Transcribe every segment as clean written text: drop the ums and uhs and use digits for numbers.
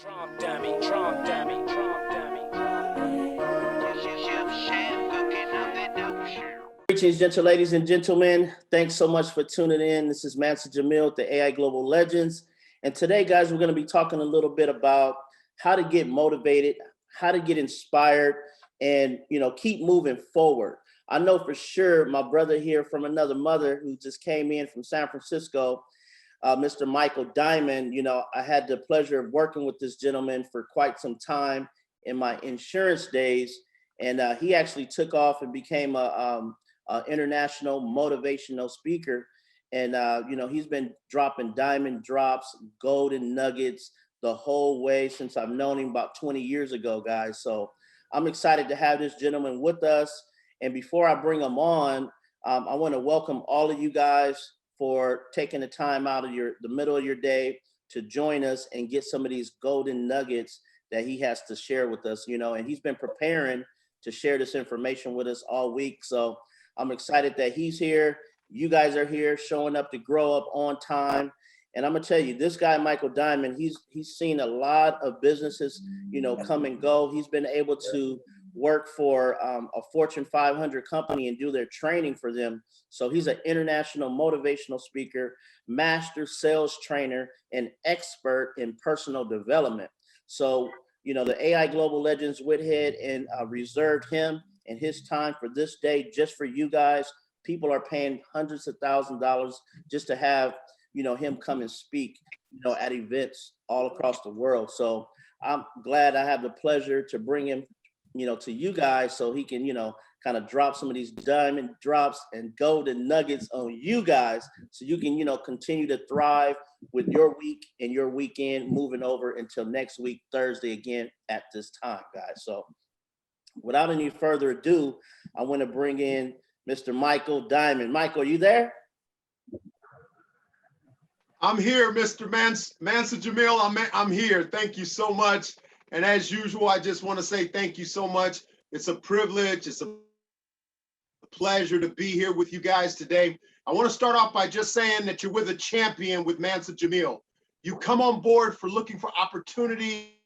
Trump dummy, Trump dummy, Trump dummy. Greetings, gentle ladies and gentlemen. Thanks so much for tuning in. This is Master Jamil, the AI Global Legends. And today, guys, we're going to be talking a little bit about how to get motivated, how to get inspired, and, keep moving forward. I know for sure my brother here from another mother who just came in from San Francisco, Mr. Michael Diamond, I had the pleasure of working with this gentleman for quite some time in my insurance days. And he actually took off and became a international motivational speaker. And, he's been dropping diamond drops, golden nuggets the whole way since I've known him about 20 years ago, guys. So I'm excited to have this gentleman with us. And before I bring him on, I want to welcome all of you guys for taking the time out of the middle of your day to join us and get some of these golden nuggets that he has to share with us, and he's been preparing to share this information with us all week. So I'm excited that he's here. You guys are here showing up to grow up on time. And I'm gonna tell you, this guy, Michael Diamond, he's seen a lot of businesses, come and go. He's been able to work for a Fortune 500 company and do their training for them. So he's an international motivational speaker, master sales trainer, and expert in personal development. So, the AI Global Legends Whithead and reserved him and his time for this day just for you guys. People are paying hundreds of thousands of dollars just to have, him come and speak, at events all across the world. So I'm glad I have the pleasure to bring him to you guys so he can, kind of drop some of these diamond drops and golden nuggets on you guys so you can, continue to thrive with your week and your weekend moving over until next week, Thursday again at this time, guys. So without any further ado, I want to bring in Mr. Michael Diamond. Michael, are you there? I'm here, Mr. Mansa Jamil. I'm here. Thank you so much. And as usual, I just want to say thank you so much. It's a privilege. It's a pleasure to be here with you guys today. I want to start off by just saying that you're with a champion with Mansa Jamil. You come on board for looking for opportunity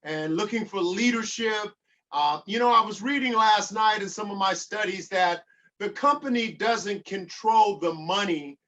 and looking for leadership. I was reading last night in some of my studies that the company doesn't control the money.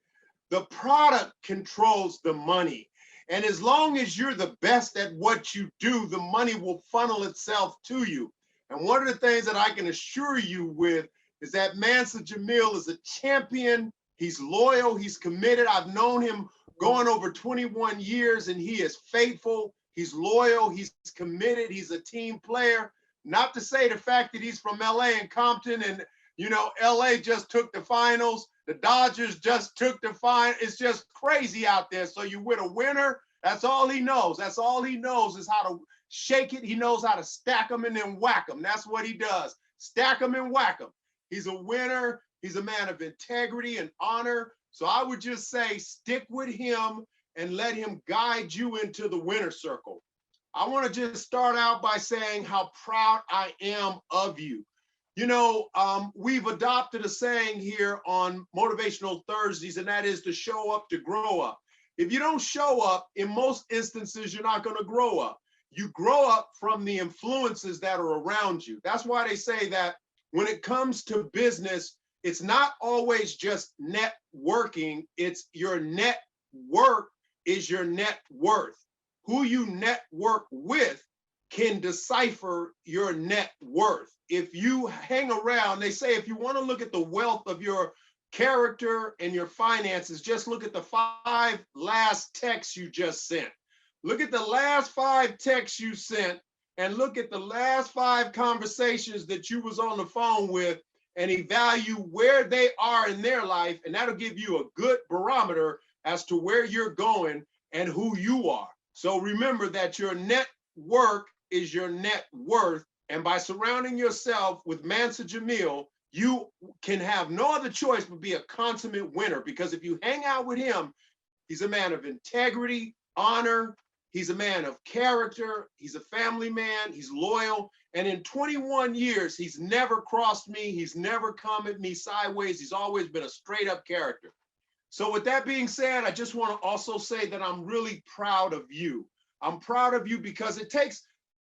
The product controls the money. And as long as you're the best at what you do, the money will funnel itself to you. And one of the things that I can assure you with is that Mansa Jamil is a champion. He's loyal, he's committed. I've known him going over 21 years and he is faithful. He's loyal, he's committed, he's a team player. Not to say the fact that he's from LA and Compton and, LA just took the finals. The Dodgers just took the final. It's just crazy out there. So you with a winner, that's all he knows. That's all he knows is how to shake it. He knows how to stack them and then whack them. That's what he does. Stack them and whack them. He's a winner. He's a man of integrity and honor. So I would just say stick with him and let him guide you into the winner circle. I want to just start out by saying how proud I am of you. We've adopted a saying here on Motivational Thursdays, and that is to show up to grow up. If you don't show up, in most instances, you're not going to grow up. You grow up from the influences that are around you. That's why they say that when it comes to business, it's not always just networking. It's your network is your net worth. Who you network with can decipher your net worth. If you hang around, they say if you want to look at the wealth of your character and your finances, just look at the 5 last texts you just sent. Look at the last 5 texts you sent and look at the last 5 conversations that you was on the phone with and evaluate where they are in their life. And that'll give you a good barometer as to where you're going and who you are. So remember that your network is your net worth. And by surrounding yourself with Mansa Jamil, you can have no other choice but be a consummate winner. Because if you hang out with him, he's a man of integrity, honor. He's a man of character. He's a family man. He's loyal. And in 21 years, he's never crossed me. He's never come at me sideways. He's always been a straight up character. So with that being said, I just want to also say that I'm really proud of you. I'm proud of you because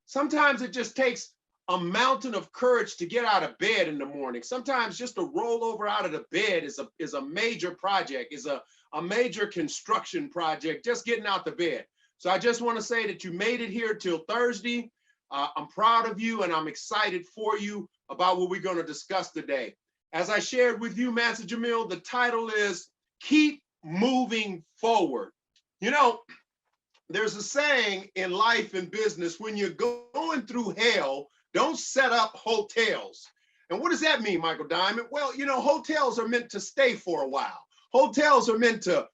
sometimes it just takes a mountain of courage to get out of bed in the morning. Sometimes just to roll over out of the bed is a major project, is a major construction project, just getting out the bed. So I just want to say that you made it here till Thursday. I'm proud of you and I'm excited for you about what we're going to discuss today. As I shared with you, Master Jamil, the title is Keep Moving Forward. You know, there's a saying in life and business, when you're going through hell, don't set up hotels. And what does that mean, Michael Diamond? Well, you know, hotels are meant to stay for a while. Hotels are meant to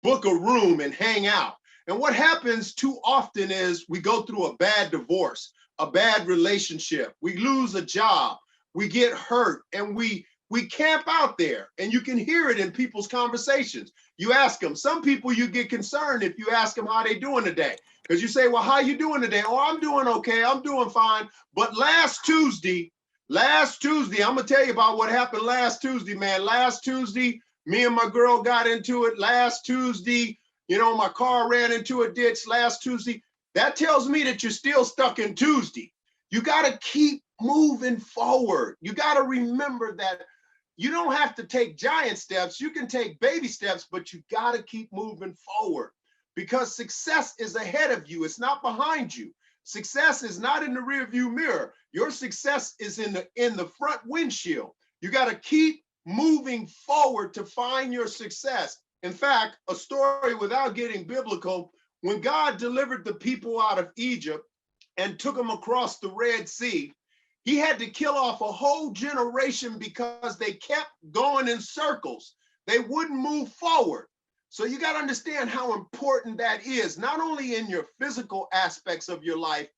book a room and hang out. And what happens too often is we go through a bad divorce, a bad relationship, we lose a job, we get hurt, and we camp out there. And you can hear it in people's conversations. You ask them, some people you get concerned if you ask them how they doing today. Because you say, well, how you doing today? Oh, I'm doing okay, I'm doing fine. But last Tuesday, I'm gonna tell you about what happened last Tuesday, man. Last Tuesday, me and my girl got into it. Last Tuesday, you know, my car ran into a ditch last Tuesday. That tells me that you're still stuck in Tuesday. You gotta keep moving forward. You gotta remember that you don't have to take giant steps. You can take baby steps, but you gotta keep moving forward because success is ahead of you. It's not behind you. Success is not in the rearview mirror. Your success is in the front windshield. You gotta keep moving forward to find your success. In fact, a story without getting biblical, when God delivered the people out of Egypt and took them across the Red Sea, he had to kill off a whole generation because they kept going in circles. They wouldn't move forward. So you got to understand how important that is, not only in your physical aspects of your life,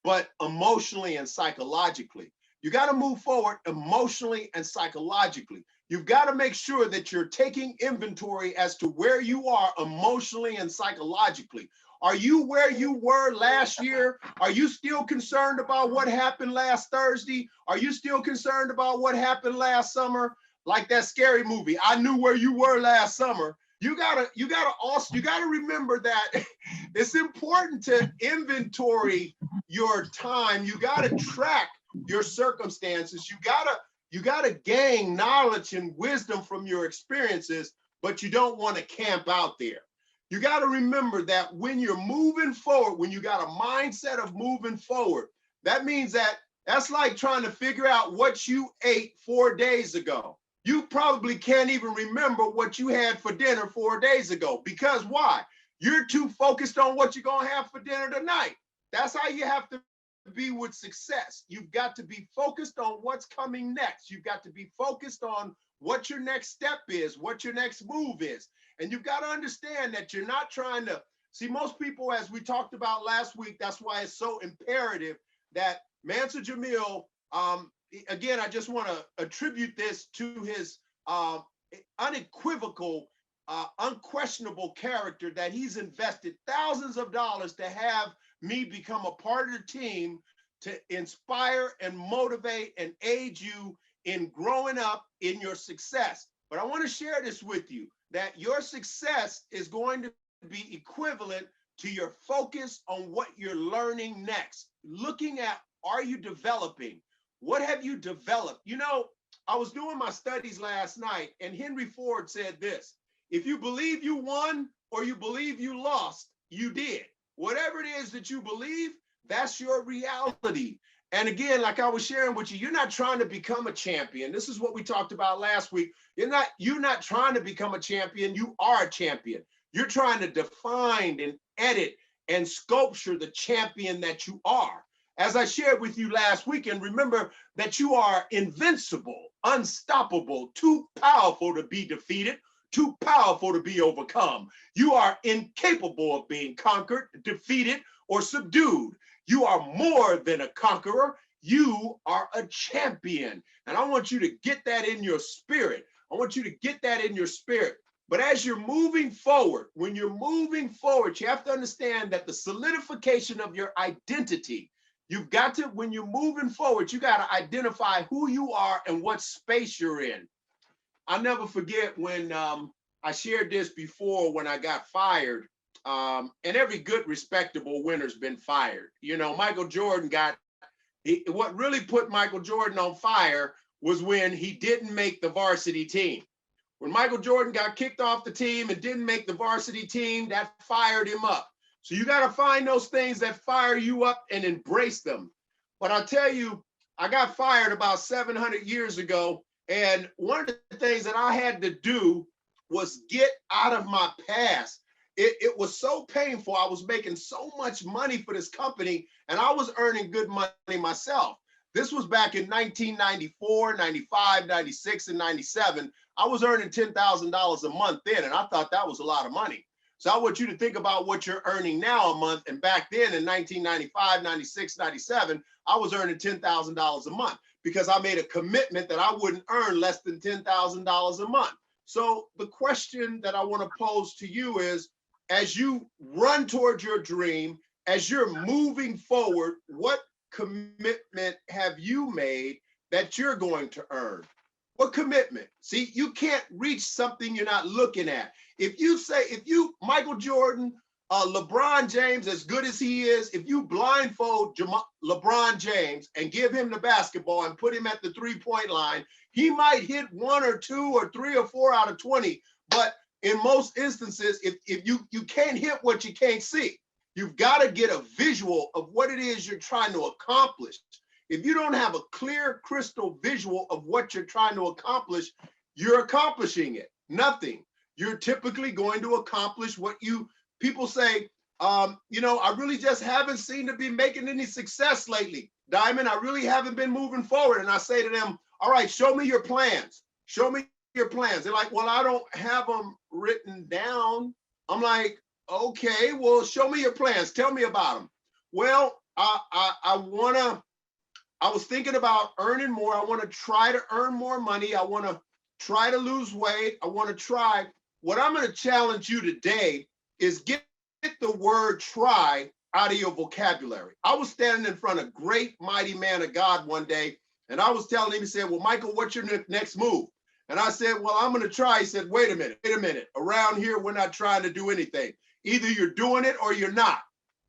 but emotionally and psychologically. You got to move forward emotionally and psychologically. You've got to make sure that you're taking inventory as to where you are emotionally and psychologically. Are you where you were last year? Are you still concerned about what happened last Thursday? Are you still concerned about what happened last summer? Like that scary movie, I Knew Where You Were Last Summer. You gotta remember that it's important to inventory your time. You gotta track your circumstances. You gotta gain knowledge and wisdom from your experiences, but you don't want to camp out there. You got to remember that when you're moving forward, when you got a mindset of moving forward, that means that's like trying to figure out what you ate 4 days ago. You probably can't even remember what you had for dinner 4 days ago. Because why? You're too focused on what you're going to have for dinner tonight. That's how you have to be with success. You've got to be focused on what's coming next. You've got to be focused on what your next step is, what your next move is. And you've got to understand that you're not trying to see most people, as we talked about last week. That's why it's so imperative that Mansur Jamil, again, I just want to attribute this to his unequivocal, unquestionable character that he's invested thousands of dollars to have me become a part of the team to inspire and motivate and aid you in growing up in your success. But I want to share this with you, that your success is going to be equivalent to your focus on what you're learning next. Looking at, are you developing? What have you developed? You know, I was doing my studies last night and Henry Ford said this: if you believe you won or you believe you lost, you did. Whatever it is that you believe, that's your reality. And again, like I was sharing with you, you're not trying to become a champion. This is what we talked about last week. You're not trying to become a champion. You are a champion. You're trying to define and edit and sculpture the champion that you are. As I shared with you last week, and remember that you are invincible, unstoppable, too powerful to be defeated, too powerful to be overcome. You are incapable of being conquered, defeated, or subdued. You are more than a conqueror. You are a champion. And I want you to get that in your spirit. I want you to get that in your spirit. But as you're moving forward, when you're moving forward, you have to understand that the solidification of your identity, you've got to, when you're moving forward, you got to identify who you are and what space you're in. I'll never forget when I shared this before when I got fired. and every good, respectable winner's been fired. You know, Michael Jordan what really put Michael Jordan on fire was when he didn't make the varsity team. When Michael Jordan got kicked off the team and didn't make the varsity team, that fired him up. So you got to find those things that fire you up and embrace them. But I'll tell you, I got fired about 700 years ago. And one of the things that I had to do was get out of my past. It was so painful. I was making so much money for this company and I was earning good money myself. This was back in 1994, 95, 96, and 97. I was earning $10,000 a month then, and I thought that was a lot of money. So I want you to think about what you're earning now a month. And back then in 1995, 96, 97, I was earning $10,000 a month because I made a commitment that I wouldn't earn less than $10,000 a month. So the question that I want to pose to you is, as you run towards your dream, as you're moving forward, what commitment have you made that you're going to earn? What commitment? See, you can't reach something you're not looking at. If you, Michael Jordan, LeBron James, as good as he is, if you blindfold LeBron James and give him the basketball and put him at the three-point line, he might hit 1 or 2 or 3 or 4 out of 20. But in most instances, if you can't hit what you can't see. You've got to get a visual of what it is you're trying to accomplish. If you don't have a clear, crystal visual of what you're trying to accomplish, you're accomplishing it. Nothing. You're typically going to accomplish what people say, you know, I really just haven't seemed to be making any success lately. Diamond, I really haven't been moving forward. And I say to them, all right, show me your plans. Show me your plans. They're like, well, I don't have them written down. I'm like, okay, well, show me your plans. Tell me about them. Well, I was thinking about earning more. I want to try to earn more money. I want to try to lose weight. I want to try. What I'm going to challenge you today is get the word try out of your vocabulary. I was standing in front of a great, mighty man of God one day, and I was telling him, he said, well, Michael, what's your next move? And I said, well, I'm going to try. He said, wait a minute. Around here, we're not trying to do anything. Either you're doing it or you're not.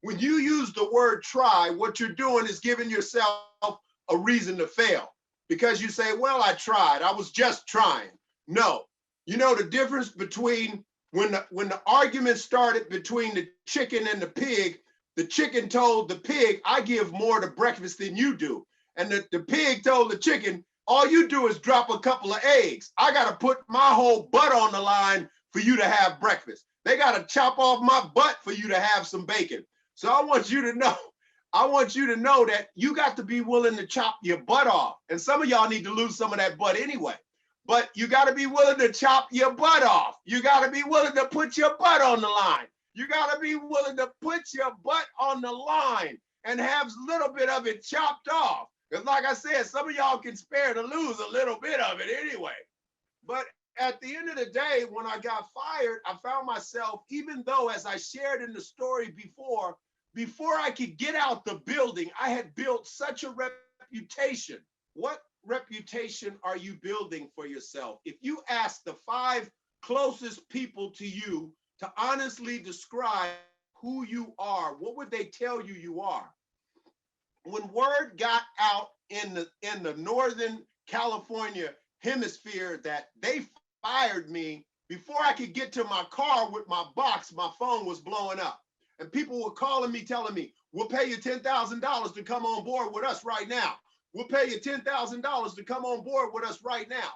When you use the word try, what you're doing is giving yourself a reason to fail, because you say, well, I tried. I was just trying. No. You know the difference between when the argument started between the chicken and the chicken told the pig, I give more to breakfast than you do. And the pig told the chicken, all you do is drop a couple of eggs. I got to put my whole butt on the line for you to have breakfast. They got to chop off my butt for you to have some bacon. So I want you to know that you got to be willing to chop your butt off. And some of y'all need to lose some of that butt anyway. But you got to be willing to chop your butt off. You got to be willing to put your butt on the line. You got to be willing to put your butt on the line and have a little bit of it chopped off. Because like I said, some of y'all can spare to lose a little bit of it anyway. But at the end of the day, when I got fired, I found myself, even though, as I shared in the story before I could get out the building, I had built such a reputation. What reputation are you building for yourself? If you ask the 5 closest people to you to honestly describe who you are, what would they tell you you are? When word got out in the Northern California hemisphere that they fired me, before I could get to my car with my box, my phone was blowing up. And people were calling me, telling me, we'll pay you $10,000 to come on board with us right now. We'll pay you $10,000 to come on board with us right now.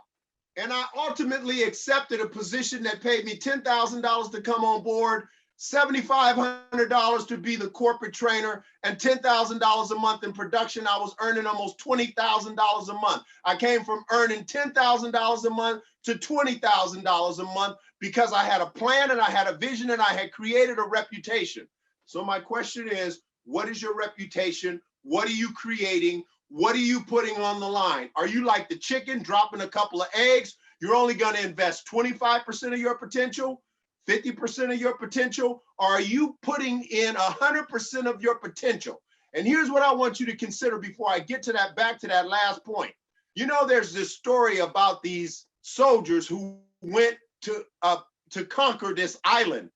And I ultimately accepted a position that paid me $10,000 to come on board, $7,500 to be the corporate trainer, and $10,000 a month in production. I was earning almost $20,000 a month. I came from earning $10,000 a month to $20,000 a month because I had a plan and I had a vision and I had created a reputation. So my question is, what is your reputation? What are you creating? What are you putting on the line? Are you like the chicken dropping a couple of eggs? You're only going to invest 25% of your potential, 50% of your potential, or are you putting in 100% of your potential? And here's what I want you to consider before I get to that, back to that last point. You know, there's this story about these soldiers who went to conquer this island.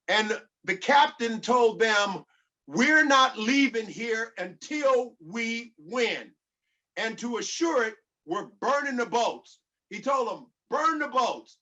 And the captain told them, we're not leaving here until we win. And to assure it, we're burning the boats. He told them, burn the boats.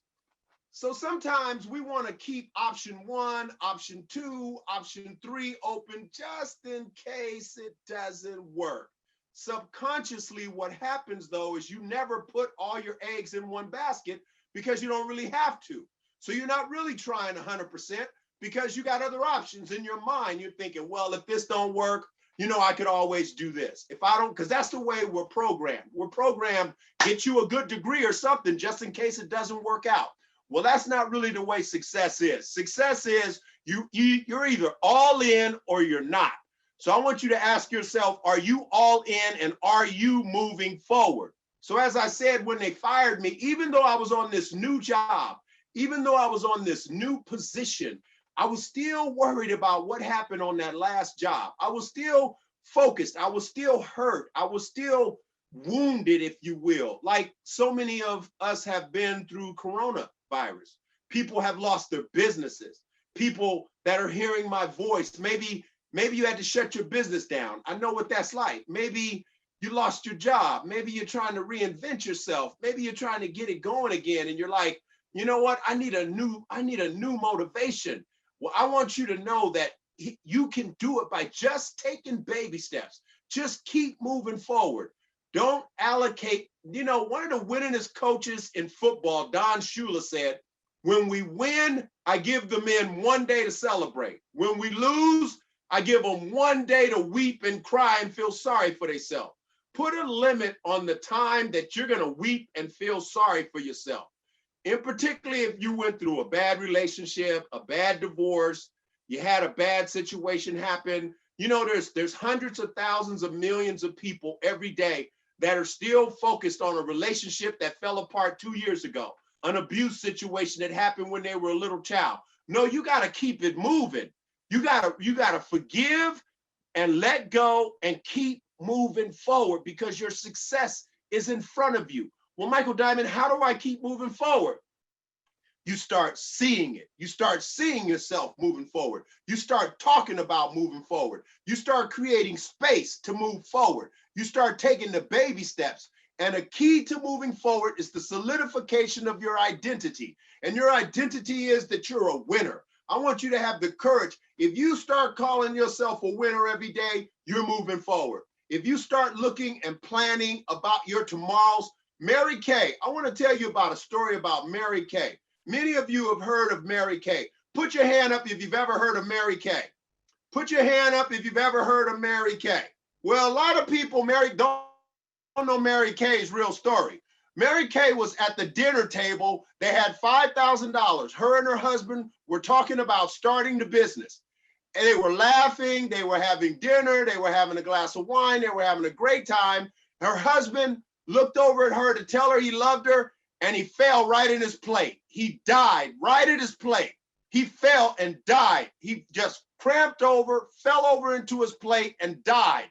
So sometimes we want to keep option 1, option 2, option 3 open just in case it doesn't work. Subconsciously, what happens though is you never put all your eggs in one basket because you don't really have to. So you're not really trying 100% because you got other options in your mind. You're thinking, well, if this don't work, you know, I could always do this. If I don't, because that's the way we're programmed. We're programmed, get you a good degree or something just in case it doesn't work out. Well, that's not really the way success is. Success is you're either all in or you're not. So I want you to ask yourself, are you all in and are you moving forward? So as I said, when they fired me, even though I was on this new job, even though I was on this new position, I was still worried about what happened on that last job. I was still focused. I was still hurt. I was still wounded, if you will, like so many of us have been through coronavirus. People have lost their businesses. People that are hearing my voice, maybe you had to shut your business down. I know what that's like. Maybe you lost your job. Maybe you're trying to reinvent yourself. Maybe you're trying to get it going again. And you're like, you know what? I need a new motivation. Well, I want you to know that you can do it by just taking baby steps. Just keep moving forward. Don't allocate. You know, one of the winningest coaches in football, Don Shula, said, when we win, I give the men 1 day to celebrate. When we lose, I give them 1 day to weep and cry and feel sorry for themselves. Put a limit on the time that you're going to weep and feel sorry for yourself. In particularly if you went through a bad relationship, a bad divorce, you had a bad situation happen. You know, there's hundreds of thousands of millions of people every day that are still focused on a relationship that fell apart 2 years ago, an abuse situation that happened when they were a little child. No, you got to keep it moving. You got to forgive and let go and keep moving forward because your success is in front of you. Well, Michael Diamond, how do I keep moving forward? You start seeing it. You start seeing yourself moving forward. You start talking about moving forward. You start creating space to move forward. You start taking the baby steps. And a key to moving forward is the solidification of your identity. And your identity is that you're a winner. I want you to have the courage. If you start calling yourself a winner every day, you're moving forward. If you start looking and planning about your tomorrows, Mary Kay, I want to tell you about a story about Mary Kay. Many of you have heard of Mary Kay. Put your hand up if you've ever heard of Mary Kay. Put your hand up if you've ever heard of Mary Kay. Well, a lot of people don't know Mary Kay's real story. Mary Kay was at the dinner table. They had $5,000. Her and her husband were talking about starting the business. And they were laughing. They were having dinner. They were having a glass of wine. They were having a great time. Her husband looked over at her to tell her he loved her, and he fell right in his plate. He died right at his plate. He fell and died. He just cramped over, fell over into his plate and died.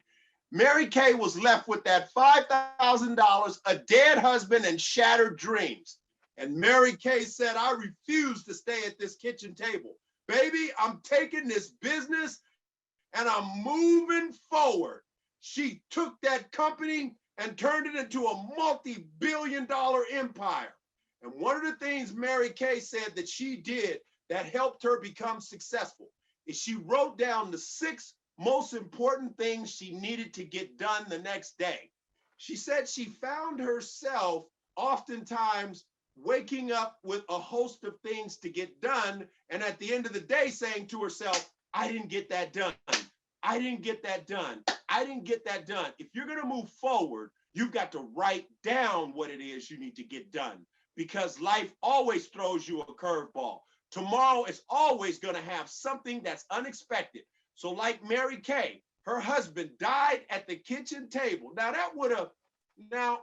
Mary Kay was left with that $5,000, a dead husband, and shattered dreams. And Mary Kay said, I refuse to stay at this kitchen table. Baby, I'm taking this business and I'm moving forward. She took that company and turned it into a multi-billion-dollar empire. And one of the things Mary Kay said that she did that helped her become successful is she wrote down the 6 most important things she needed to get done the next day. She said she found herself oftentimes waking up with a host of things to get done, and at the end of the day saying to herself, I didn't get that done. I didn't get that done. I didn't get that done. If you're going to move forward, you've got to write down what it is you need to get done, because life always throws you a curveball. Tomorrow is always going to have something that's unexpected. So like Mary Kay, her husband died at the kitchen table. Now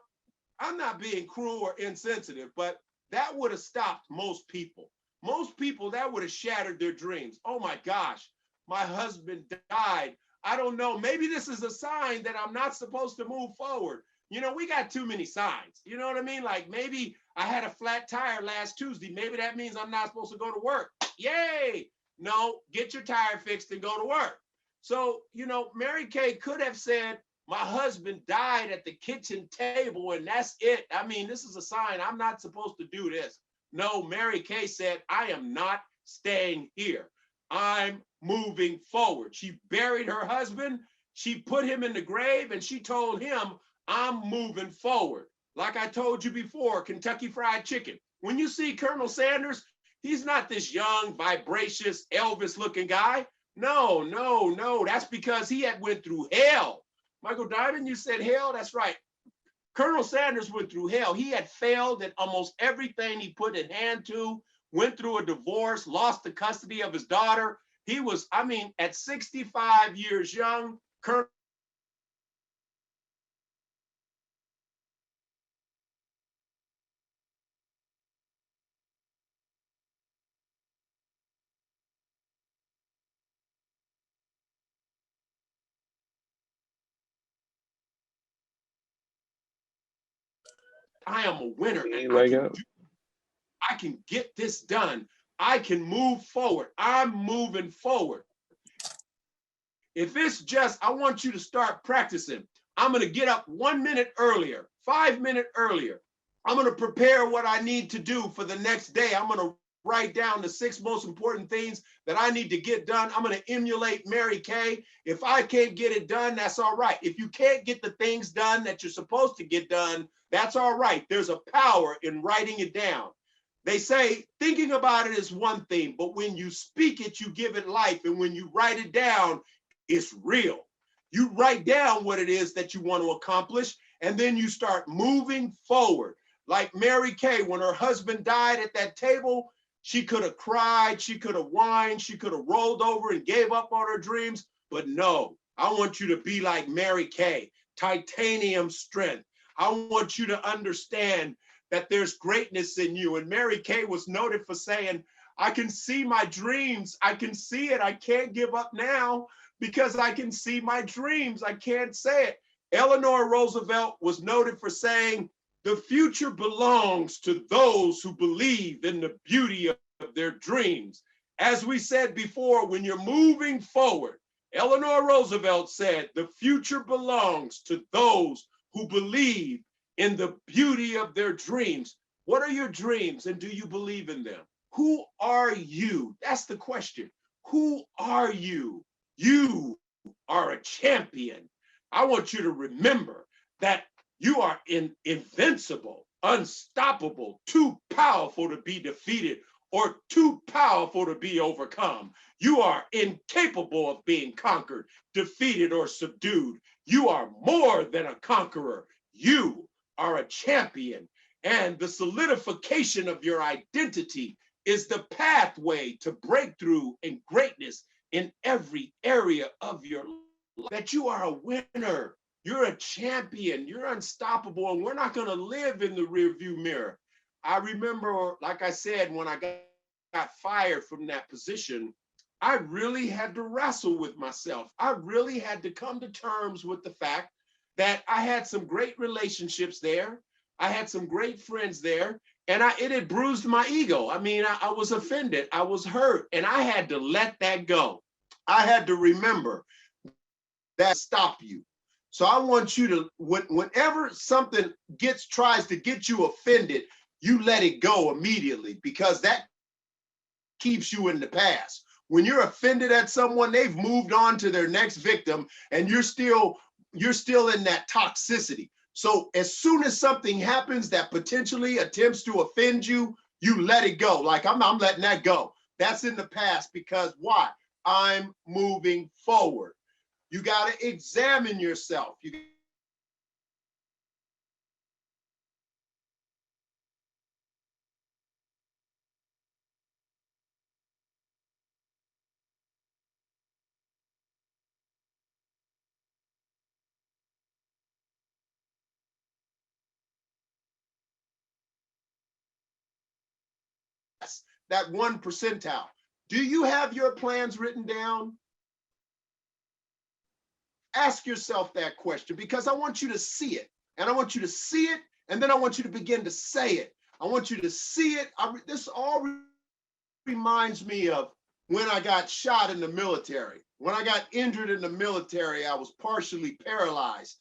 I'm not being cruel or insensitive, but that would have stopped most people. Most people, that would have shattered their dreams. Oh my gosh, my husband died. I don't know. Maybe this is a sign that I'm not supposed to move forward. You know, we got too many signs. You know what I mean? Like maybe I had a flat tire last Tuesday. Maybe that means I'm not supposed to go to work. Yay. No, get your tire fixed and go to work. So, you know, Mary Kay could have said, my husband died at the kitchen table and that's it. I mean, this is a sign I'm not supposed to do this. No, Mary Kay said, I am not staying here. I'm moving forward. She buried her husband. She put him in the grave and she told him, I'm moving forward. Like I told you before, Kentucky Fried Chicken. When you see Colonel Sanders, he's not this young, vivacious, Elvis looking guy. No, no, no. That's because he had went through hell. Michael Diamond, you said hell? That's right. Colonel Sanders went through hell. He had failed at almost everything he put his hand to, went through a divorce, lost the custody of his daughter. He was, I mean, at 65 years young, Colonel I am a winner and I can get this done. I can move forward. I'm moving forward. If it's just, I want you to start practicing. I'm going to get up 1 minute earlier, 5 minutes earlier. I'm going to prepare what I need to do for the next day. I'm going to write down the 6 most important things that I need to get done. I'm going to emulate Mary Kay. If I can't get it done, that's all right. If you can't get the things done that you're supposed to get done, that's all right. There's a power in writing it down. They say thinking about it is one thing, but when you speak it, you give it life. And when you write it down, it's real. You write down what it is that you want to accomplish, and then you start moving forward. Like Mary Kay, when her husband died at that table, she could have cried, she could have whined, she could have rolled over and gave up on her dreams. But no, I want you to be like Mary Kay, titanium strength. I want you to understand that there's greatness in you. And Mary Kay was noted for saying, I can see my dreams. I can see it. I can't give up now because I can see my dreams. I can't say it. Eleanor Roosevelt was noted for saying, the future belongs to those who believe in the beauty of their dreams. As we said before, when you're moving forward, Eleanor Roosevelt said, the future belongs to those who believe in the beauty of their dreams. What are your dreams and do you believe in them? Who are you? That's the question. Who are you? You are a champion. I want you to remember that you are invincible, unstoppable, too powerful to be defeated or too powerful to be overcome. You are incapable of being conquered, defeated, or subdued. You are more than a conqueror. You are a champion. And the solidification of your identity is the pathway to breakthrough and greatness in every area of your life. That you are a winner. You're a champion. You're unstoppable. And we're not going to live in the rearview mirror. I remember, like I said, when I got fired from that position, I really had to wrestle with myself. I really had to come to terms with the fact that I had some great relationships there. I had some great friends there, and it had bruised my ego. I mean, I was offended. I was hurt, and I had to let that go. I had to remember that stop you. So I want you to, whenever something tries to get you offended, you let it go immediately because that keeps you in the past. When you're offended at someone, they've moved on to their next victim, and you're still in that toxicity. So as soon as something happens that potentially attempts to offend you, you let it go. Like I'm letting that go. That's in the past because why? I'm moving forward. You got to examine yourself. That 1 percentile. Do you have your plans written down? Ask yourself that question because I want you to see it. And I want you to see it, and then I want you to begin to say it. I want you to see it. This all reminds me of when I got shot in the military. When I got injured in the military, I was partially paralyzed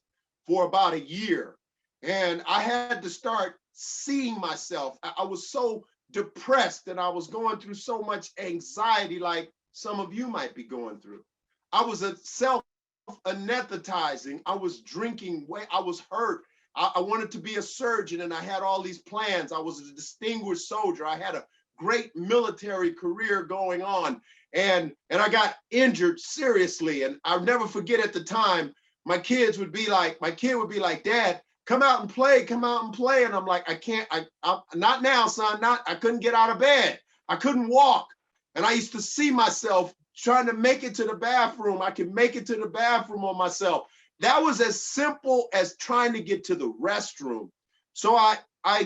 for about a year. And I had to start seeing myself. I was so depressed and I was going through so much anxiety, like some of you might be going through. I was a self-anesthetizing. I was drinking way. I was hurt. I wanted to be a surgeon and I had all these plans. I was a distinguished soldier. I had a great military career going on. And I got injured seriously. And I'll never forget at the time, my kid would be like, Dad, come out and play, come out and play. And I'm like, I can't, not now, son, I couldn't get out of bed. I couldn't walk. And I used to see myself trying to make it to the bathroom. I could make it to the bathroom on myself. That was as simple as trying to get to the restroom. So I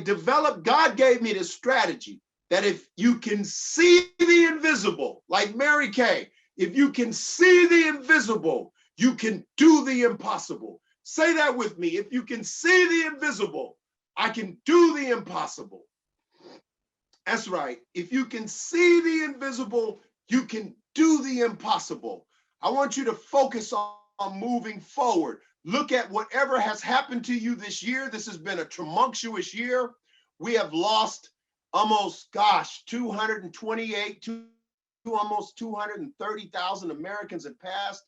developed, God gave me this strategy that if you can see the invisible, like Mary Kay, if you can see the invisible, you can do the impossible. Say that with me. If you can see the invisible, I can do the impossible. That's right. If you can see the invisible, you can do the impossible. I want you to focus on moving forward. Look at whatever has happened to you this year. This has been a tumultuous year. We have lost almost, 228 to almost 230,000 Americans have passed.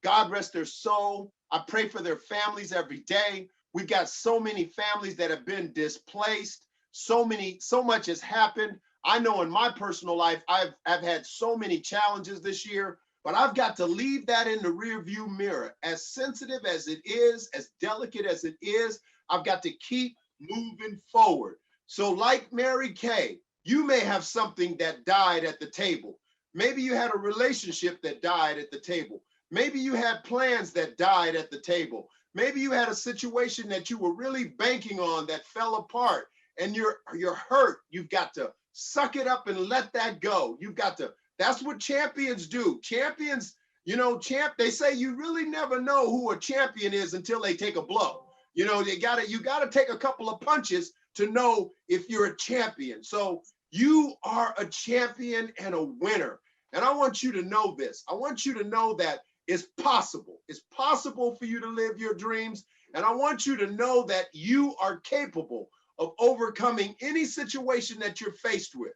God rest their soul. I pray for their families every day. We've got so many families that have been displaced. So much has happened. I know in my personal life, I've had so many challenges this year, but I've got to leave that in the rearview mirror. As sensitive as it is, as delicate as it is, I've got to keep moving forward. So like Mary Kay, you may have something that died at the table. Maybe you had a relationship that died at the table. Maybe you had plans that died at the table. Maybe you had a situation that you were really banking on that fell apart and you're hurt. You've got to suck it up and let that go. You've got to, that's what champions do. Champions, they say you really never know who a champion is until they take a blow. You gotta take a couple of punches to know if you're a champion. So you are a champion and a winner. And I want you to know this. I want you to know that it's possible. It's possible for you to live your dreams. And I want you to know that you are capable of overcoming any situation that you're faced with.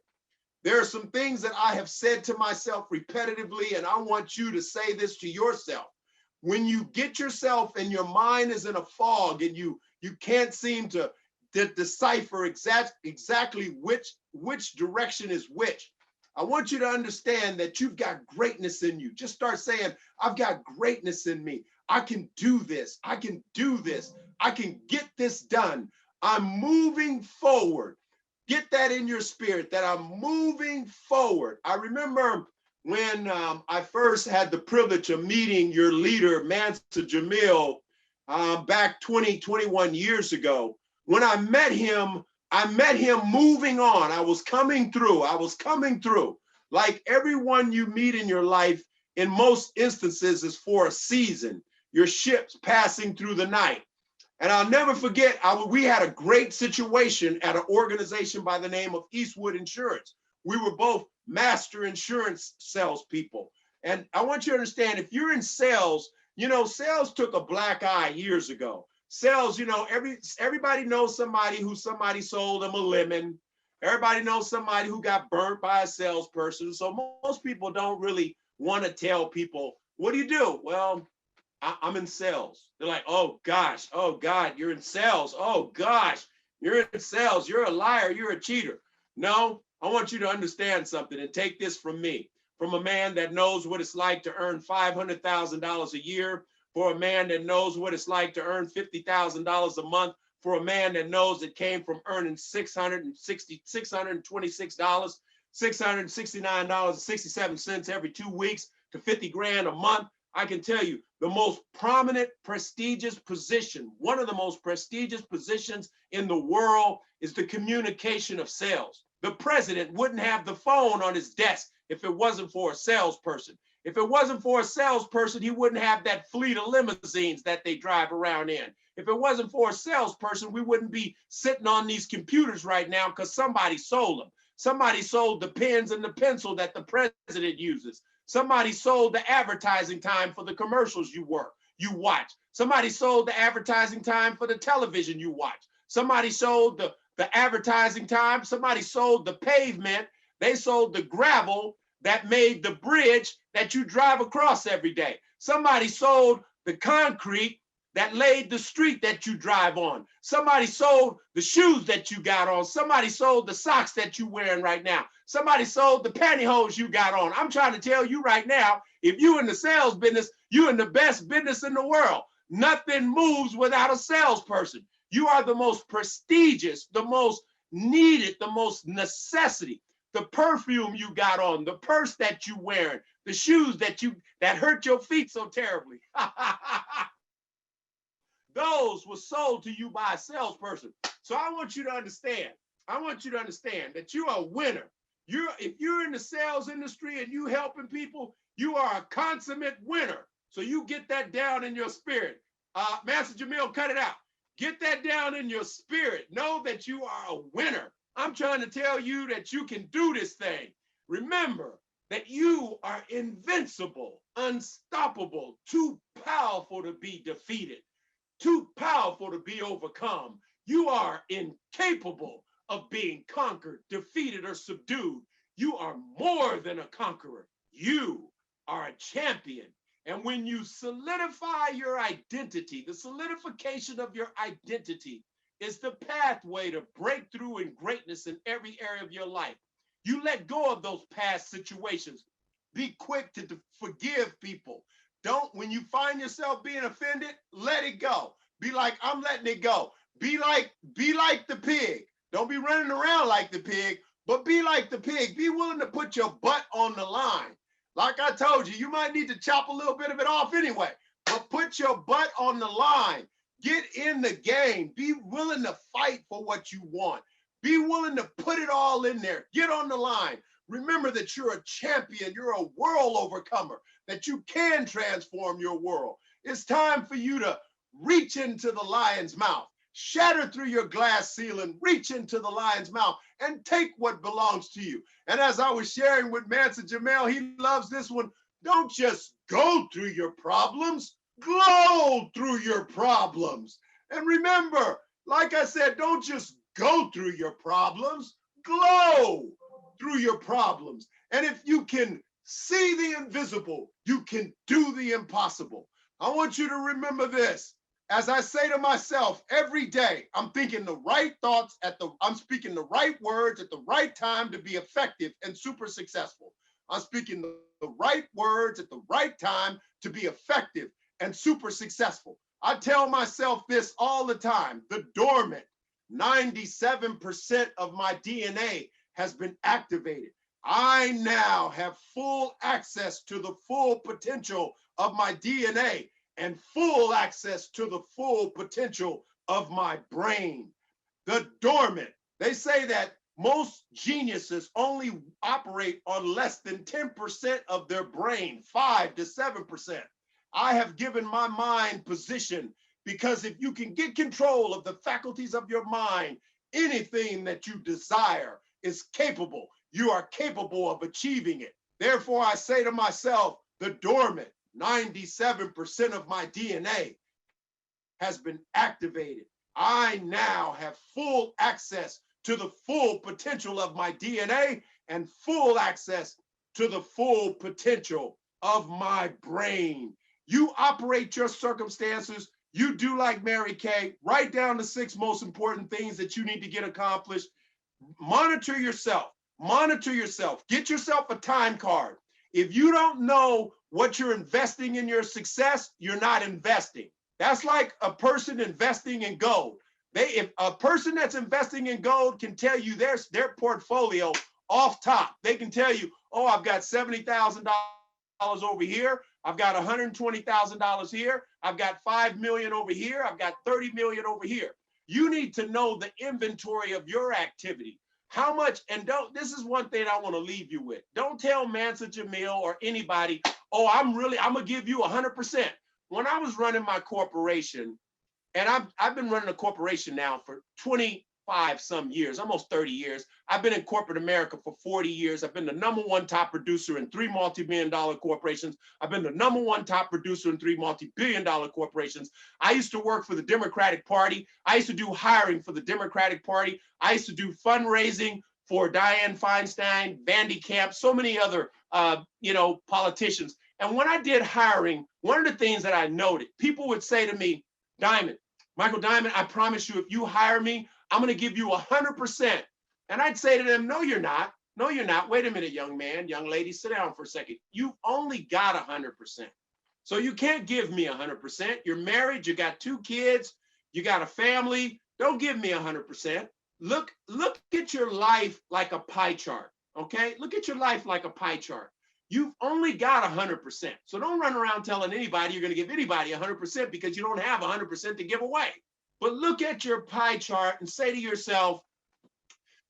There are some things that I have said to myself repetitively, and I want you to say this to yourself. When you get yourself and your mind is in a fog and you can't seem to decipher exactly which direction is which, I want you to understand that you've got greatness in you. Just start saying, I've got greatness in me. I can do this. I can do this. I can get this done. I'm moving forward. Get that in your spirit, that I'm moving forward. I remember when I first had the privilege of meeting your leader, Mansa Jamil, back 21 years ago. When I met him moving on. I was coming through. Like everyone you meet in your life, in most instances, is for a season. Your ship's passing through the night. And I'll never forget, we had a great situation at an organization by the name of Eastwood Insurance. We were both master insurance salespeople. And I want you to understand, if you're in sales, sales took a black eye years ago. Sales, everybody knows somebody who sold them a lemon. Everybody knows somebody who got burnt by a salesperson. So most people don't really want to tell people, what do you do? Well, I'm in sales. They're like, oh God, you're in sales. Oh gosh, you're in sales. You're a liar. You're a cheater. No, I want you to understand something and take this from me, from a man that knows what it's like to earn $500,000 a year, for a man that knows what it's like to earn $50,000 a month, for a man that knows it came from earning $669.67 every 2 weeks to 50 grand a month. I can tell you the most prominent, prestigious position, one of the most prestigious positions in the world is the communication of sales. The president wouldn't have the phone on his desk if it wasn't for a salesperson. If it wasn't for a salesperson, he wouldn't have that fleet of limousines that they drive around in. If it wasn't for a salesperson, we wouldn't be sitting on these computers right now because somebody sold them. Somebody sold the pens and the pencil that the president uses. Somebody sold the advertising time for the commercials you watch. Somebody sold the advertising time for the television you watch. Somebody sold the advertising time. Somebody sold the pavement. They sold the gravel that made the bridge that you drive across every day. Somebody sold the concrete that laid the street that you drive on. Somebody sold the shoes that you got on. Somebody sold the socks that you're wearing right now. Somebody sold the pantyhose you got on. I'm trying to tell you right now, if you in the sales business, you in the best business in the world. Nothing moves without a salesperson. You are the most prestigious, the most needed, the most necessity. The perfume you got on, the purse that you wearing, the shoes that hurt your feet so terribly. Those were sold to you by a salesperson. So I want you to understand. I want you to understand that you are a winner. If you're in the sales industry and you helping people, you are a consummate winner. So you get that down in your spirit. Master Jamil, cut it out. Get that down in your spirit. Know that you are a winner. I'm trying to tell you that you can do this thing. Remember that you are invincible, unstoppable, too powerful to be defeated, too powerful to be overcome. You are incapable of being conquered, defeated, or subdued. You are more than a conqueror. You are a champion. And when you solidify your identity, the solidification of your identity is the pathway to breakthrough and greatness in every area of your life. You let go of those past situations. Be quick to forgive people. When you find yourself being offended, let it go. Be like, I'm letting it go. Be like the pig. Don't be running around like the pig, but be like the pig. Be willing to put your butt on the line. Like I told you, you might need to chop a little bit of it off anyway, but put your butt on the line. Get in the game. Be willing to fight for what you want. Be willing to put it all in there. Get on the line. Remember that you're a champion. You're a world overcomer, that you can transform your world. It's time for you to reach into the lion's mouth, shatter through your glass ceiling, reach into the lion's mouth and take what belongs to you. And as I was sharing with Master Jamil, he loves this one. Don't just go through your problems, glow through your problems. And remember, like I said, don't just go through your problems, glow through your problems. And if you can see the invisible, you can do the impossible. I want you to remember this. As I say to myself every day, I'm thinking the right thoughts I'm speaking the right words at the right time to be effective and super successful. I'm speaking the right words at the right time to be effective and super successful. I tell myself this all the time. The dormant 97% of my DNA has been activated. I now have full access to the full potential of my DNA and full access to the full potential of my brain. The dormant, they say that most geniuses only operate on less than 10% of their brain, 5 to 7%. I have given my mind position because if you can get control of the faculties of your mind, anything that you desire is capable. You are capable of achieving it. Therefore, I say to myself, the dormant 97% of my DNA has been activated. I now have full access to the full potential of my DNA and full access to the full potential of my brain. You operate your circumstances. You do like Mary Kay. Write down the 6 most important things that you need to get accomplished. Monitor yourself. Monitor yourself. Get yourself a time card. If you don't know what you're investing in your success, you're not investing. That's like a person investing in gold. If a person that's investing in gold can tell you their portfolio off top, they can tell you, oh, I've got $70,000 over here. I've got $120,000 here. I've got 5 million over here. I've got 30 million over here. You need to know the inventory of your activity. How much, and this is one thing I want to leave you with. Don't tell Master Jamil or anybody, oh, I'm gonna give you 100%. When I was running my corporation, and I've been running a corporation now for 25 35 some years, almost 30 years. I've been in corporate America for 40 years. I've been the #1 top producer in 3 multi-billion-dollar corporations. I've been the #1 top producer in 3 multi-billion-dollar corporations. I used to work for the Democratic Party. I used to do hiring for the Democratic Party. I used to do fundraising for Dianne Feinstein, Vandy Camp, so many other politicians. And when I did hiring, one of the things that I noted, people would say to me, Michael Diamond, I promise you, if you hire me, I'm going to give you 100%. And I'd say to them, no, you're not. No, you're not. Wait a minute, young man, young lady, sit down for a second. You've only got 100%. So you can't give me 100%. You're married, you got 2 kids, you got a family. Don't give me 100%. Look at your life like a pie chart, okay? Look at your life like a pie chart. You've only got 100%. So don't run around telling anybody you're going to give anybody 100% because you don't have 100% to give away. But look at your pie chart and say to yourself,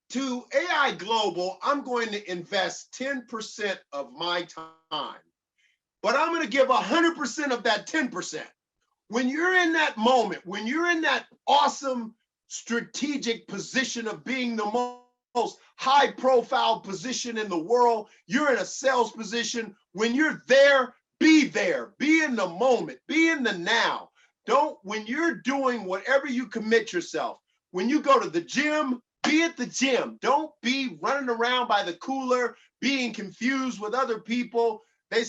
to AI Global, I'm going to invest 10% of my time, but I'm going to give 100% of that 10%. When you're in that moment, when you're in that awesome strategic position of being the most high profile position in the world, you're in a sales position. When you're there, be in the moment, be in the now. When you're doing whatever you commit yourself, when you go to the gym, be at the gym. Don't be running around by the cooler, being confused with other people.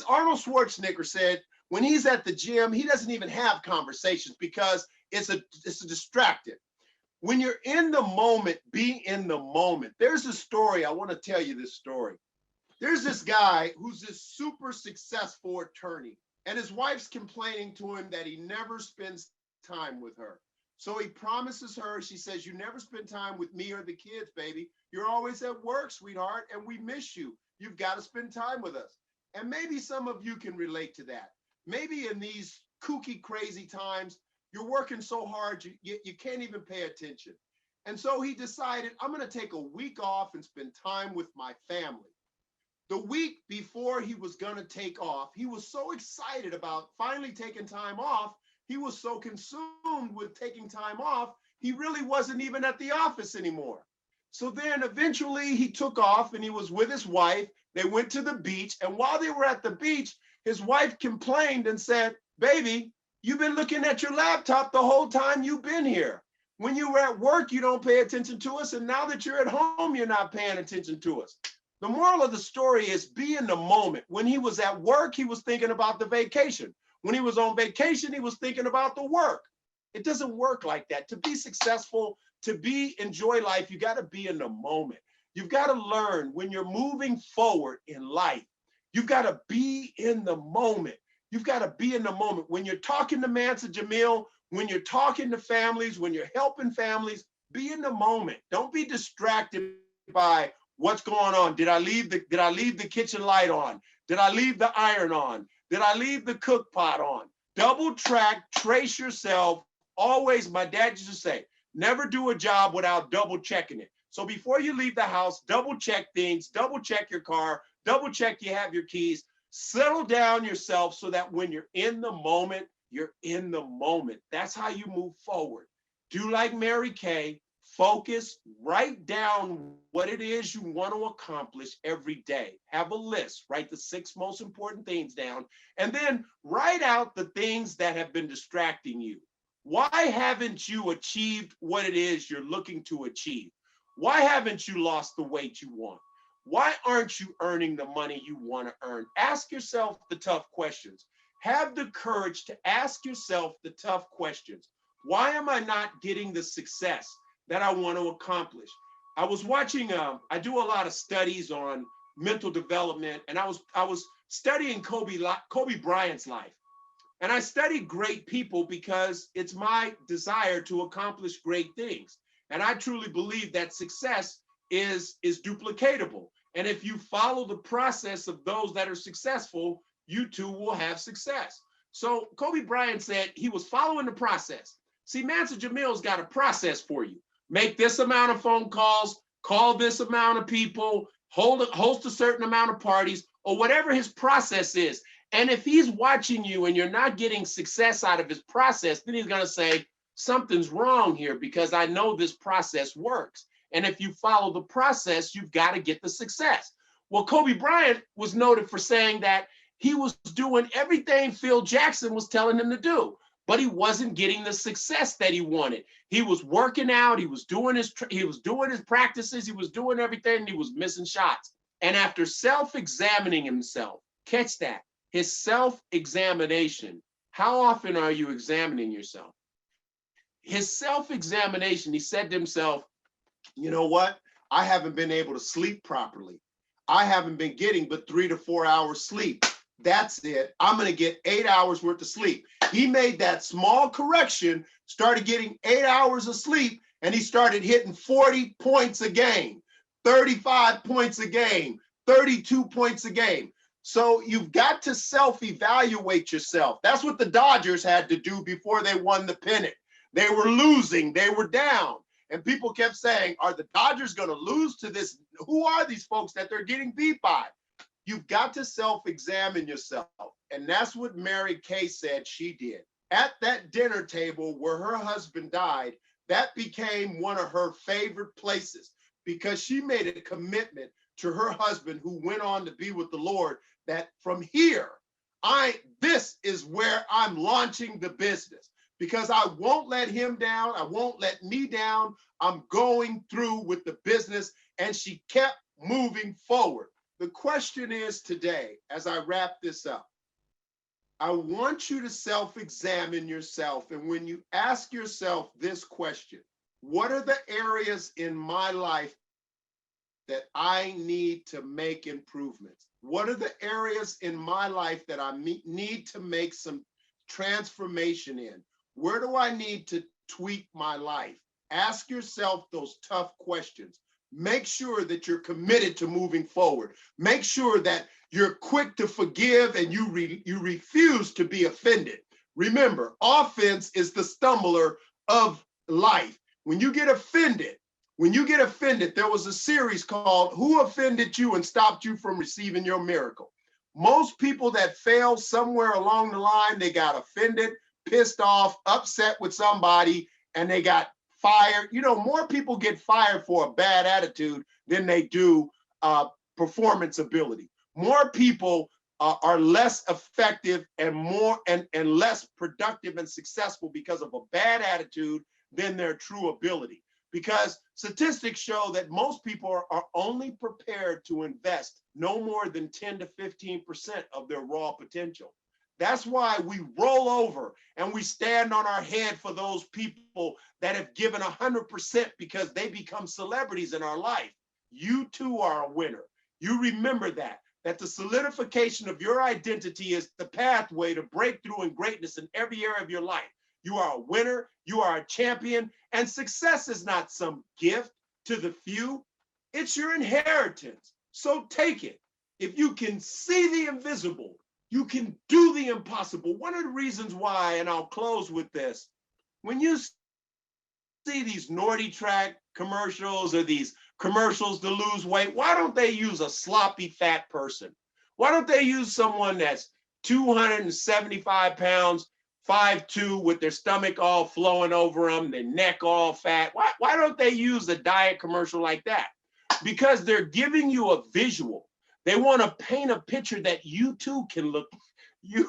Arnold Schwarzenegger said, when he's at the gym, he doesn't even have conversations because it's a distracted. When you're in the moment, be in the moment. There's a story. I want to tell you this story. There's this guy who's this super successful attorney, and his wife's complaining to him that he never spends time with her. So he promises her, she says, you never spend time with me or the kids, baby. You're always at work, sweetheart, and we miss you. You've got to spend time with us. And maybe some of you can relate to that. Maybe in these kooky, crazy times, you're working so hard, you can't even pay attention. And so he decided, I'm going to take a week off and spend time with my family. The week before he was going to take off, he was so excited about finally taking time off. He was so consumed with taking time off, he really wasn't even at the office anymore. So then eventually he took off and he was with his wife. They went to the beach. And while they were at the beach, his wife complained and said, baby, you've been looking at your laptop the whole time you've been here. When you were at work, you don't pay attention to us. And now that you're at home, you're not paying attention to us. The moral of the story is be in the moment. When he was at work, he was thinking about the vacation. When he was on vacation, he was thinking about the work. It doesn't work like that. To be successful, to enjoy life, you got to be in the moment. You've got to learn when you're moving forward in life, you've got to be in the moment. You've got to be in the moment. When you're talking to Mansa Jamil, when you're talking to families, when you're helping families, be in the moment. Don't be distracted by what's going on. Did I leave the kitchen light on? Did I leave the iron on? Did I leave the cook pot on? Double track, trace yourself. Always, my dad used to say, never do a job without double checking it. So before you leave the house, double check things, double check your car, double check you have your keys. Settle down yourself so that when you're in the moment, you're in the moment. That's how you move forward. Do like Mary Kay. Focus, write down what it is you want to accomplish every day. Have a list, write the 6 most important things down, and then write out the things that have been distracting you. Why haven't you achieved what it is you're looking to achieve? Why haven't you lost the weight you want? Why aren't you earning the money you want to earn? Ask yourself the tough questions. Have the courage to ask yourself the tough questions. Why am I not getting the success that I want to accomplish? I was watching, I do a lot of studies on mental development, and I was studying Kobe Bryant's life. And I studied great people because it's my desire to accomplish great things. And I truly believe that success is duplicatable. And if you follow the process of those that are successful, you too will have success. So Kobe Bryant said he was following the process. See, Mansa Jamil's got a process for you. Make this amount of phone calls, call this amount of people, host a certain amount of parties, or whatever his process is. And if he's watching you and you're not getting success out of his process, then he's going to say, something's wrong here because I know this process works. And if you follow the process, you've got to get the success. Well, Kobe Bryant was noted for saying that he was doing everything Phil Jackson was telling him to do, but he wasn't getting the success that he wanted. He was working out, he was doing his practices, he was doing everything, and he was missing shots. And after self-examining himself, catch that, his self-examination. How often are you examining yourself? His self-examination, he said to himself, you know what? I haven't been able to sleep properly. I haven't been getting but 3 to 4 hours sleep. That's it. I'm going to get 8 hours worth of sleep. He made that small correction, started getting 8 hours of sleep, and he started hitting 40 points a game, 35 points a game, 32 points a game. So you've got to self-evaluate yourself. That's what the Dodgers had to do before they won the pennant. They were losing, they were down. And people kept saying, are the Dodgers going to lose to this? Who are these folks that they're getting beat by? You've got to self-examine yourself. And that's what Mary Kay said she did. At that dinner table where her husband died, that became one of her favorite places because she made a commitment to her husband, who went on to be with the Lord, that from here, this is where I'm launching the business, because I won't let him down. I won't let me down. I'm going through with the business. And she kept moving forward. The question is today, as I wrap this up, I want you to self-examine yourself. And when you ask yourself this question, what are the areas in my life that I need to make improvements? What are the areas in my life that I need to make some transformation in? Where do I need to tweak my life? Ask yourself those tough questions. Make sure that you're committed to moving forward. Make sure that you're quick to forgive and you refuse to be offended. Remember, offense is the stumbler of life. When you get offended, there was a series called Who Offended You and Stopped You from Receiving Your Miracle? Most people that fail somewhere along the line, they got offended, pissed off, upset with somebody, and they got fired. You know, more people get fired for a bad attitude than they do performance ability. More people are less effective and less productive and successful because of a bad attitude than their true ability. Because statistics show that most people are only prepared to invest no more than 10 to 15% of their raw potential. That's why we roll over and we stand on our head for those people that have given 100% because they become celebrities in our life. You too are a winner. You remember that the solidification of your identity is the pathway to breakthrough and greatness in every area of your life. You are a winner, you are a champion, and success is not some gift to the few. It's your inheritance. So take it. If you can see the invisible, you can do the impossible. One of the reasons why, and I'll close with this, when you see these Nordy Track commercials or these commercials to lose weight, why don't they use a sloppy fat person? Why don't they use someone that's 275 pounds, 5'2", with their stomach all flowing over them, their neck all fat? Why don't they use a diet commercial like that? Because they're giving you a visual. They want to paint a picture that you too can look. You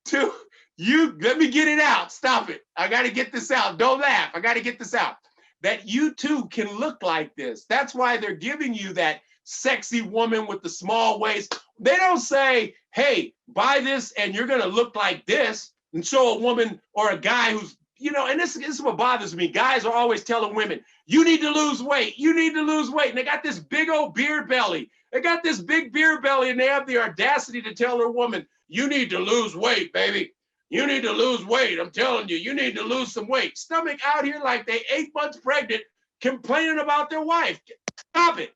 too. Let me get it out. Stop it. I got to get this out. Don't laugh. I got to get this out. That you too can look like this. That's why they're giving you that sexy woman with the small waist. They don't say, hey, buy this and you're going to look like this, and show a woman or a guy who's, you know, and this is what bothers me. Guys are always telling women, you need to lose weight. You need to lose weight. And they got this big old beer belly. They got this big beer belly, and they have the audacity to tell their woman, you need to lose weight, baby. You need to lose weight. I'm telling you, you need to lose some weight. Stomach out here like they 8 months pregnant, complaining about their wife. Stop it.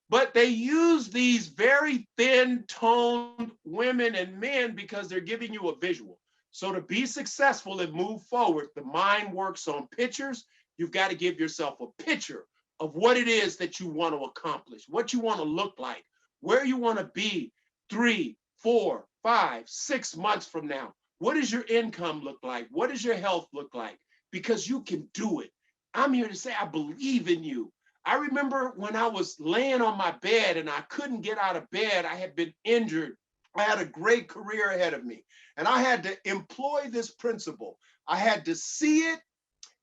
But they use these very thin-toned women and men because they're giving you a visual. So to be successful and move forward, the mind works on pictures. You've got to give yourself a picture of what it is that you want to accomplish, what you want to look like, where you want to be 3, 4, 5, 6 months from now. What does your income look like? What does your health look like? Because you can do it. I'm here to say I believe in you. I remember when I was laying on my bed and I couldn't get out of bed. I had been injured. I had a great career ahead of me. And I had to employ this principle. I had to see it,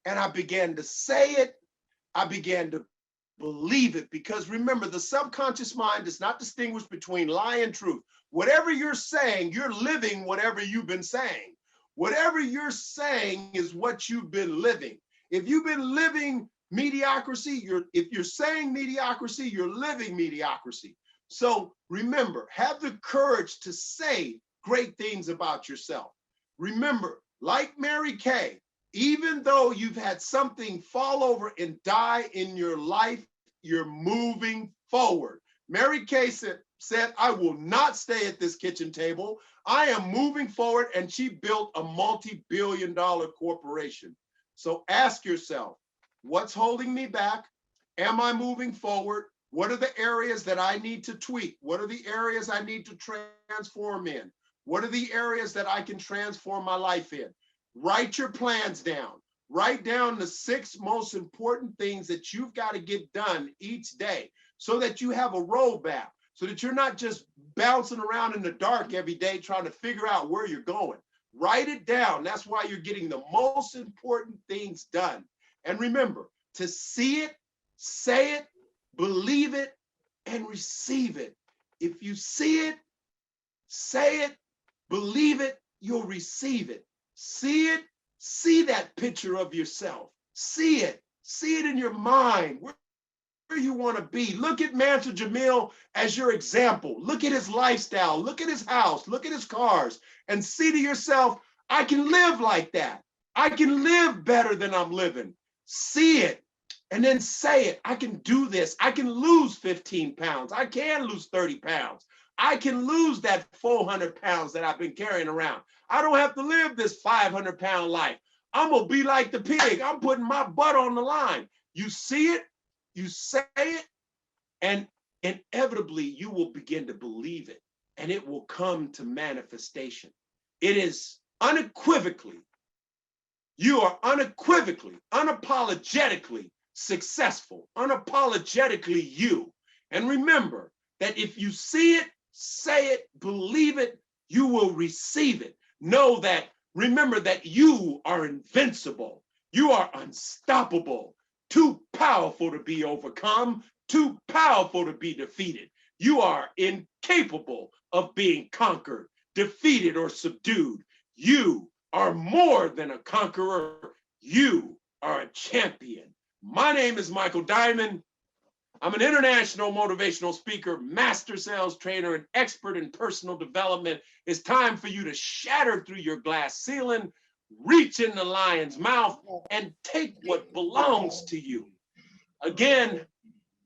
and I began to say it. I began to believe it, because remember, the subconscious mind does not distinguish between lie and truth. Whatever you're saying, you're living whatever you've been saying. Whatever you're saying is what you've been living. If you've been living mediocrity, if you're saying mediocrity, you're living mediocrity. So remember, have the courage to say great things about yourself. Remember, like Mary Kay, even though you've had something fall over and die in your life, you're moving forward. Mary Kay said, I will not stay at this kitchen table. I am moving forward, and she built a multi-billion-dollar corporation. So ask yourself, what's holding me back? Am I moving forward? What are the areas that I need to tweak? What are the areas I need to transform in? What are the areas that I can transform my life in? Write your plans down. Write down the 6 most important things that you've got to get done each day, so that you have a roadmap, so that you're not just bouncing around in the dark every day trying to figure out where you're going. Write it down. That's why you're getting the most important things done. And remember to see it, say it, believe it, and receive it. If you see it, say it, believe it, you'll receive it. See it, see that picture of yourself. See it in your mind, where you want to be. Look at Mansur Jamil as your example. Look at his lifestyle, look at his house, look at his cars, and see to yourself, I can live like that. I can live better than I'm living. See it, and then say it. I can do this. I can lose 15 pounds. I can lose 30 pounds. I can lose that 400 pounds that I've been carrying around. I don't have to live this 500-pound life. I'm going to be like the pig. I'm putting my butt on the line. You see it, you say it, and inevitably you will begin to believe it, and it will come to manifestation. It is unequivocally, you are unequivocally, unapologetically successful, unapologetically you. And remember that if you see it, say it, believe it, you will receive it. Know that, remember that you are invincible. You are unstoppable, too powerful to be overcome, too powerful to be defeated. You are incapable of being conquered, defeated, or subdued. You are more than a conqueror. You are a champion. My name is Michael Diamond. I'm an international motivational speaker, master sales trainer, and expert in personal development. It's time for you to shatter through your glass ceiling, reach in the lion's mouth, and take what belongs to you. Again,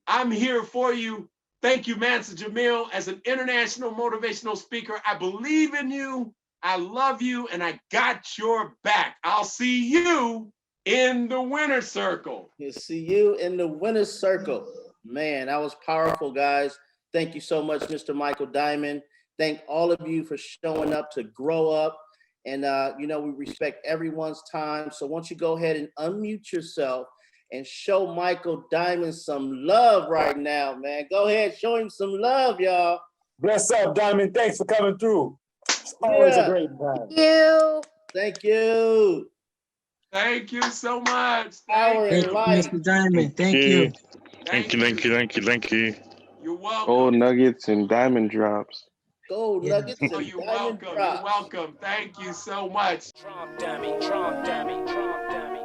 I'm here for you. Thank you, Mansur Jamil. As an international motivational speaker, I believe in you, I love you, and I got your back. I'll see you in the winner's circle. We'll see you in the winner's circle. Man, that was powerful, guys. Thank you so much, Mr. Michael Diamond. Thank all of you for showing up to grow up. And, we respect everyone's time. So why don't you go ahead and unmute yourself and show Michael Diamond some love right now, man. Go ahead, show him some love, y'all. Bless up, Diamond. Thanks for coming through. It's always a great time. Thank you. Thank you. Thank you so much. Power Thank and you. light. Mr. Diamond, thank you. Thank you. You're welcome. Gold nuggets and diamond drops. Gold Yeah. nuggets Oh, and you're diamond welcome. drops. You're welcome. Thank you so much. Trump dummy, Trump dummy, Trump dummy.